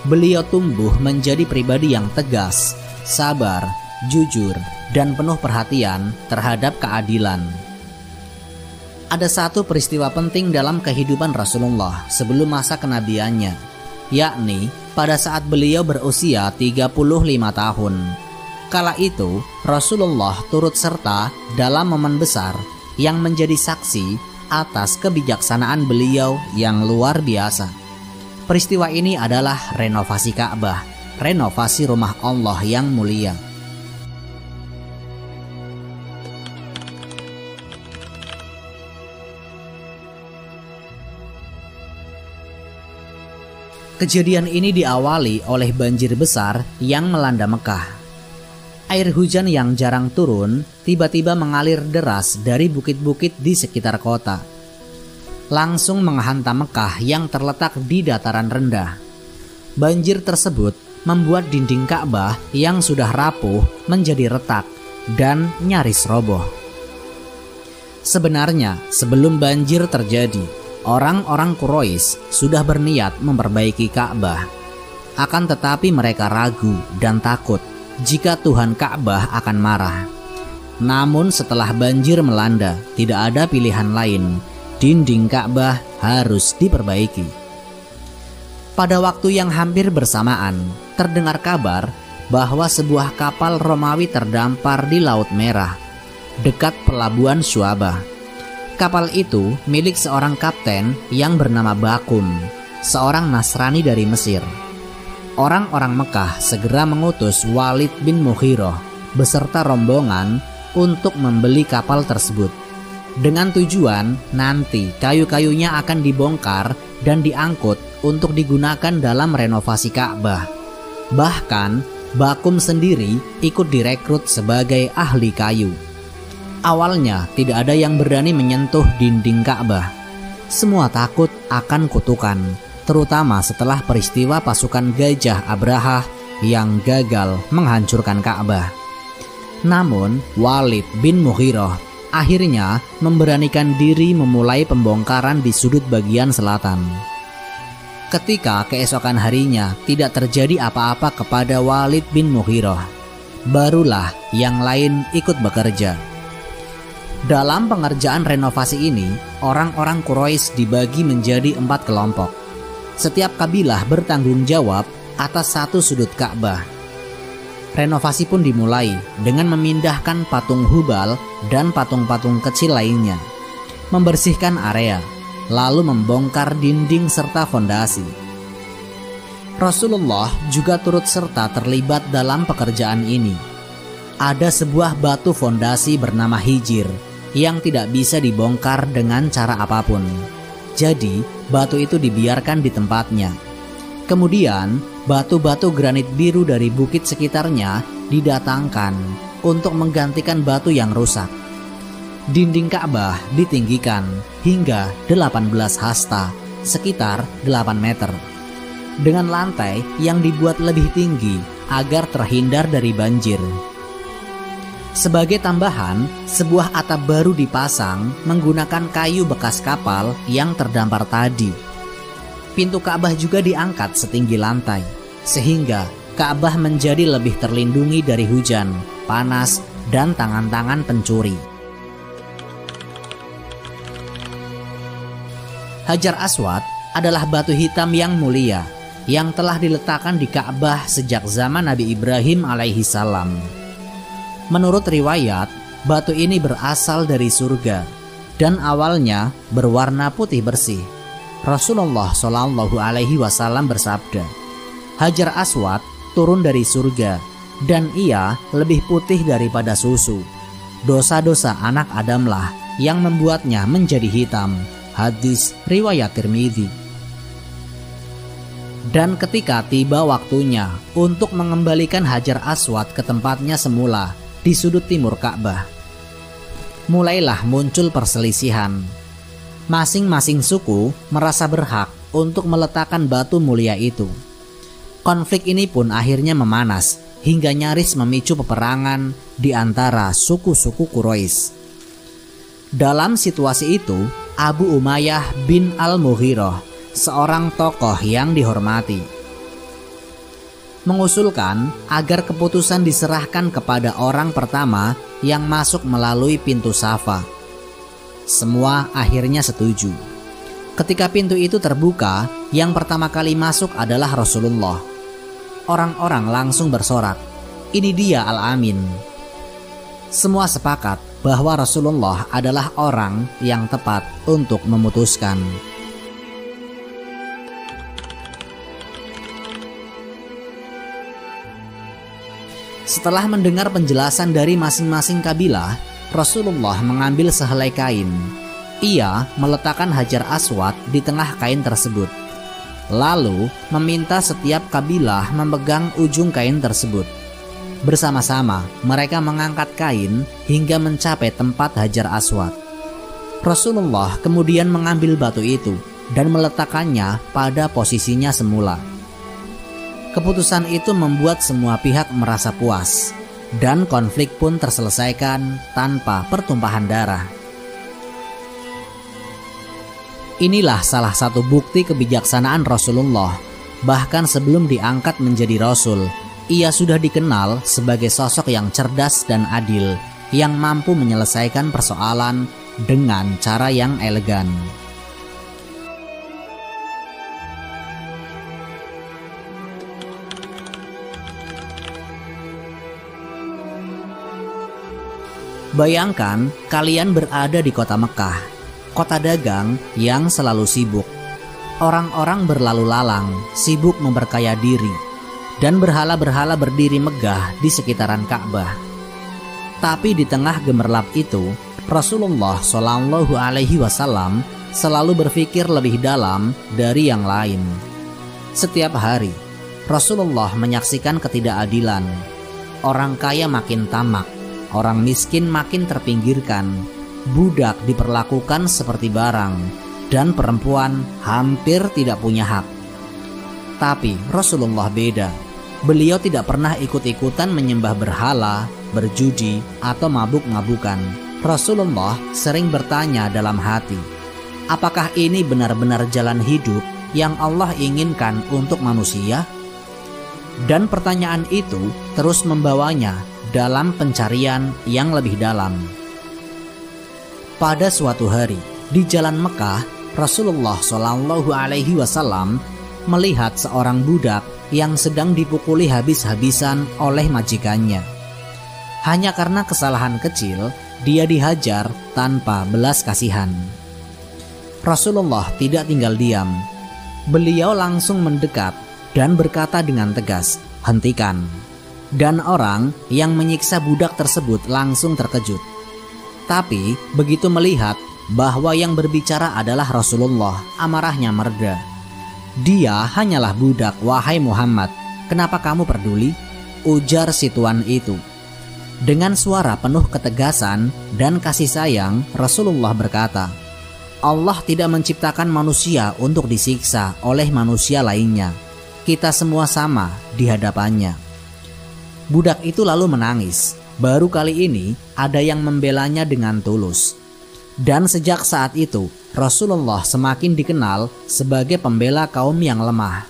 Beliau tumbuh menjadi pribadi yang tegas, sabar, jujur, dan penuh perhatian terhadap keadilan. Ada satu peristiwa penting dalam kehidupan Rasulullah sebelum masa kenabiannya, yakni pada saat beliau berusia 35 tahun. Kala itu, Rasulullah turut serta dalam momen besar yang menjadi saksi atas kebijaksanaan beliau yang luar biasa. Peristiwa ini adalah renovasi Ka'bah, renovasi rumah Allah yang mulia. Kejadian ini diawali oleh banjir besar yang melanda Mekah. Air hujan yang jarang turun tiba-tiba mengalir deras dari bukit-bukit di sekitar kota. Langsung menghantam Mekah yang terletak di dataran rendah. Banjir tersebut membuat dinding Ka'bah yang sudah rapuh menjadi retak dan nyaris roboh. Sebenarnya sebelum banjir terjadi, orang-orang Quraisy sudah berniat memperbaiki Ka'bah. Akan tetapi mereka ragu dan takut jika Tuhan Ka'bah akan marah. Namun setelah banjir melanda, tidak ada pilihan lain. Dinding Ka'bah harus diperbaiki. Pada waktu yang hampir bersamaan, terdengar kabar bahwa sebuah kapal Romawi terdampar di Laut Merah, dekat pelabuhan Syuabah. Kapal itu milik seorang kapten yang bernama Bakum, seorang Nasrani dari Mesir. Orang-orang Mekah segera mengutus Walid bin Mughirah beserta rombongan untuk membeli kapal tersebut, dengan tujuan nanti kayu-kayunya akan dibongkar dan diangkut untuk digunakan dalam renovasi Ka'bah. Bahkan Bakum sendiri ikut direkrut sebagai ahli kayu. Awalnya tidak ada yang berani menyentuh dinding Ka'bah. Semua takut akan kutukan, terutama setelah peristiwa pasukan Gajah Abrahah yang gagal menghancurkan Ka'bah. Namun Walid bin Mughirah akhirnya memberanikan diri memulai pembongkaran di sudut bagian selatan. Ketika keesokan harinya tidak terjadi apa-apa kepada Walid bin Mughirah, barulah yang lain ikut bekerja. Dalam pengerjaan renovasi ini, orang-orang Quraisy dibagi menjadi 4 kelompok. Setiap kabilah bertanggung jawab atas satu sudut Ka'bah. Renovasi pun dimulai dengan memindahkan patung Hubal dan patung-patung kecil lainnya, membersihkan area, lalu membongkar dinding serta fondasi. Rasulullah juga turut serta terlibat dalam pekerjaan ini. Ada sebuah batu fondasi bernama Hijir yang tidak bisa dibongkar dengan cara apapun. Jadi, batu itu dibiarkan di tempatnya. Kemudian, batu-batu granit biru dari bukit sekitarnya didatangkan untuk menggantikan batu yang rusak. Dinding Ka'bah ditinggikan hingga 18 hasta, sekitar 8 meter. Dengan lantai yang dibuat lebih tinggi agar terhindar dari banjir. Sebagai tambahan, sebuah atap baru dipasang menggunakan kayu bekas kapal yang terdampar tadi. Pintu Ka'bah juga diangkat setinggi lantai, sehingga Ka'bah menjadi lebih terlindungi dari hujan, panas, dan tangan-tangan pencuri. Hajar Aswad adalah batu hitam yang mulia, yang telah diletakkan di Ka'bah sejak zaman Nabi Ibrahim alaihi salam. Menurut riwayat, batu ini berasal dari surga, dan awalnya berwarna putih bersih. Rasulullah Shallallahu Alaihi Wasallam bersabda, Hajar Aswad turun dari surga dan ia lebih putih daripada susu. Dosa-dosa anak Adamlah yang membuatnya menjadi hitam. Hadis riwayat Tirmidzi. Dan ketika tiba waktunya untuk mengembalikan Hajar Aswad ke tempatnya semula di sudut timur Ka'bah, mulailah muncul perselisihan. Masing-masing suku merasa berhak untuk meletakkan batu mulia itu. Konflik ini pun akhirnya memanas hingga nyaris memicu peperangan di antara suku-suku Quraisy. Dalam situasi itu, Abu Umayyah bin Al-Mughirah, seorang tokoh yang dihormati, mengusulkan agar keputusan diserahkan kepada orang pertama yang masuk melalui pintu Safa. Semua akhirnya setuju. Ketika pintu itu terbuka, yang pertama kali masuk adalah Rasulullah. Orang-orang langsung bersorak, "Ini dia Al-Amin." Semua sepakat bahwa Rasulullah adalah orang yang tepat untuk memutuskan. Setelah mendengar penjelasan dari masing-masing kabilah, Rasulullah mengambil sehelai kain. Ia meletakkan Hajar Aswad di tengah kain tersebut. Lalu meminta setiap kabilah memegang ujung kain tersebut. Bersama-sama mereka mengangkat kain hingga mencapai tempat Hajar Aswad. Rasulullah kemudian mengambil batu itu dan meletakkannya pada posisinya semula. Keputusan itu membuat semua pihak merasa puas, dan konflik pun terselesaikan tanpa pertumpahan darah. Inilah salah satu bukti kebijaksanaan Rasulullah. Bahkan sebelum diangkat menjadi Rasul, ia sudah dikenal sebagai sosok yang cerdas dan adil, yang mampu menyelesaikan persoalan dengan cara yang elegan. Bayangkan kalian berada di kota Mekah, kota dagang yang selalu sibuk. Orang-orang berlalu lalang, sibuk memperkaya diri, dan berhala-berhala berdiri megah di sekitaran Ka'bah. Tapi di tengah gemerlap itu, Rasulullah Shallallahu Alaihi Wasallam selalu berpikir lebih dalam dari yang lain. Setiap hari, Rasulullah menyaksikan ketidakadilan. Orang kaya makin tamak, orang miskin makin terpinggirkan, budak diperlakukan seperti barang, dan perempuan hampir tidak punya hak. Tapi Rasulullah beda. Beliau tidak pernah ikut-ikutan menyembah berhala, berjudi, atau mabuk-mabukan. Rasulullah sering bertanya dalam hati, apakah ini benar-benar jalan hidup yang Allah inginkan untuk manusia? Dan pertanyaan itu terus membawanya dalam pencarian yang lebih dalam. Pada suatu hari di jalan Mekah, Rasulullah Shallallahu Alaihi Wasallam melihat seorang budak yang sedang dipukuli habis-habisan oleh majikannya. Hanya karena kesalahan kecil, dia dihajar tanpa belas kasihan. Rasulullah tidak tinggal diam. Beliau langsung mendekat dan berkata dengan tegas, "Hentikan." Dan orang yang menyiksa budak tersebut langsung terkejut. Tapi begitu melihat bahwa yang berbicara adalah Rasulullah, amarahnya mereda. "Dia hanyalah budak, wahai Muhammad. Kenapa kamu peduli?" ujar si tuan itu. Dengan suara penuh ketegasan dan kasih sayang, Rasulullah berkata, "Allah tidak menciptakan manusia untuk disiksa oleh manusia lainnya. Kita semua sama di hadapannya." Budak itu lalu menangis. Baru kali ini ada yang membelanya dengan tulus. Dan sejak saat itu, Rasulullah semakin dikenal sebagai pembela kaum yang lemah.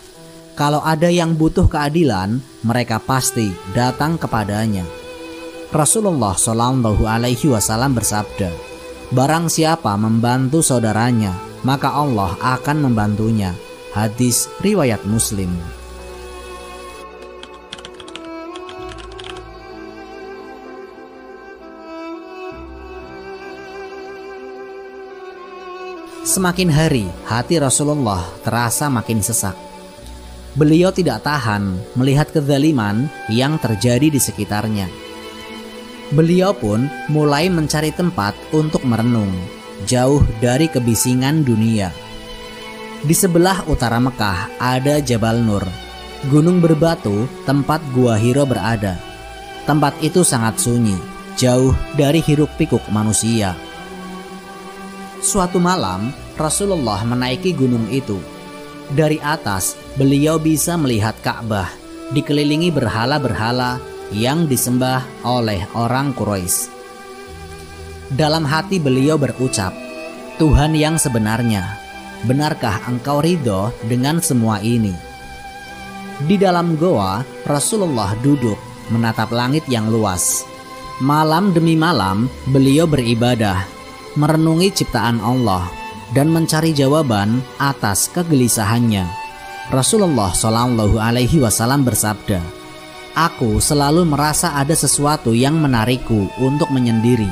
Kalau ada yang butuh keadilan, mereka pasti datang kepadanya. Rasulullah Shallallahu Alaihi Wasallam bersabda, "Barang siapa membantu saudaranya, maka Allah akan membantunya." Hadis riwayat Muslim. Semakin hari, hati Rasulullah terasa makin sesak. Beliau tidak tahan melihat kezaliman yang terjadi di sekitarnya. Beliau pun mulai mencari tempat untuk merenung, jauh dari kebisingan dunia. Di sebelah utara Mekah ada Jabal Nur, gunung berbatu tempat Gua Hiro berada. Tempat itu sangat sunyi, jauh dari hiruk-pikuk manusia. Suatu malam, Rasulullah menaiki gunung itu. Dari atas, beliau bisa melihat Ka'bah, dikelilingi berhala-berhala yang disembah oleh orang Quraisy. Dalam hati beliau berucap, "Tuhan yang sebenarnya, benarkah engkau ridho dengan semua ini?" Di dalam goa, Rasulullah duduk menatap langit yang luas. Malam demi malam, beliau beribadah, merenungi ciptaan Allah, dan mencari jawaban atas kegelisahannya. Rasulullah Shallallahu Alaihi Wasallam bersabda, "Aku selalu merasa ada sesuatu yang menarikku untuk menyendiri.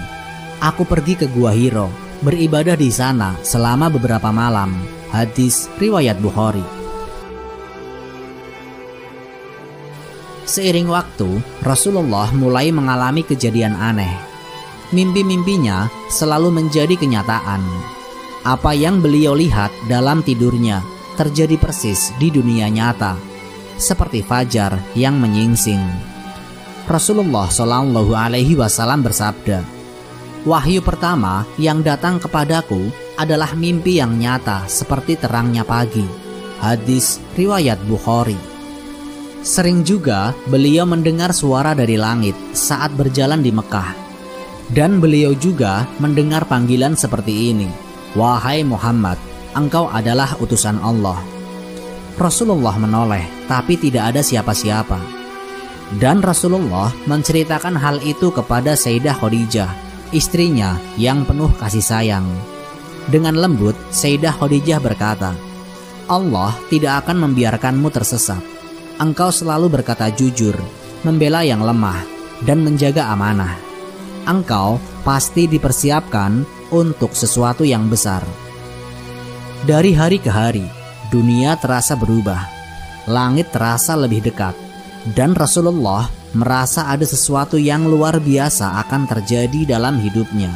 Aku pergi ke Gua Hiro, beribadah di sana selama beberapa malam." Hadis riwayat Bukhari. Seiring waktu, Rasulullah mulai mengalami kejadian aneh. Mimpi-mimpinya selalu menjadi kenyataan. Apa yang beliau lihat dalam tidurnya terjadi persis di dunia nyata, seperti fajar yang menyingsing. Rasulullah Shallallahu Alaihi Wasallam bersabda, "Wahyu pertama yang datang kepadaku adalah mimpi yang nyata seperti terangnya pagi." Hadis riwayat Bukhari. Sering juga beliau mendengar suara dari langit saat berjalan di Mekah. Dan beliau juga mendengar panggilan seperti ini, "Wahai Muhammad, engkau adalah utusan Allah." Rasulullah menoleh, tapi tidak ada siapa-siapa. Dan Rasulullah menceritakan hal itu kepada Sayyidah Khadijah, istrinya yang penuh kasih sayang. Dengan lembut, Sayyidah Khadijah berkata, Allah tidak akan membiarkanmu tersesat. Engkau selalu berkata jujur, membela yang lemah, dan menjaga amanah. Engkau pasti dipersiapkan untuk sesuatu yang besar. Dari hari ke hari, dunia terasa berubah. Langit terasa lebih dekat. Dan Rasulullah merasa ada sesuatu yang luar biasa akan terjadi dalam hidupnya.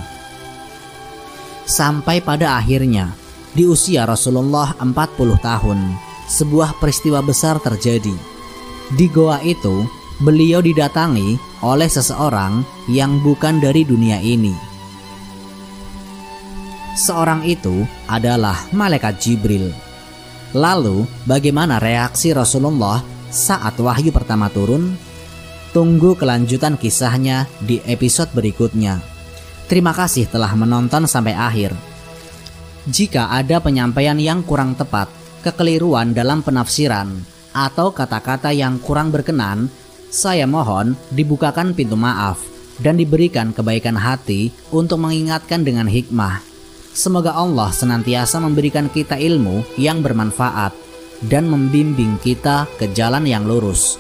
Sampai pada akhirnya, di usia Rasulullah 40 tahun, sebuah peristiwa besar terjadi. Di goa itu, beliau didatangi oleh seseorang yang bukan dari dunia ini. Seorang itu adalah Malaikat Jibril. Lalu, bagaimana reaksi Rasulullah saat wahyu pertama turun? Tunggu kelanjutan kisahnya di episode berikutnya. Terima kasih telah menonton sampai akhir. Jika ada penyampaian yang kurang tepat, kekeliruan dalam penafsiran, atau kata-kata yang kurang berkenan, saya mohon dibukakan pintu maaf dan diberikan kebaikan hati untuk mengingatkan dengan hikmah. Semoga Allah senantiasa memberikan kita ilmu yang bermanfaat dan membimbing kita ke jalan yang lurus.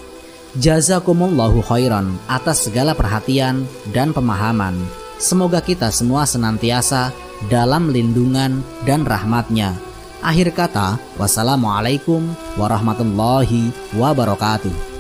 Jazakumullahu khairan atas segala perhatian dan pemahaman. Semoga kita semua senantiasa dalam lindungan dan rahmatnya. Akhir kata, wassalamualaikum warahmatullahi wabarakatuh.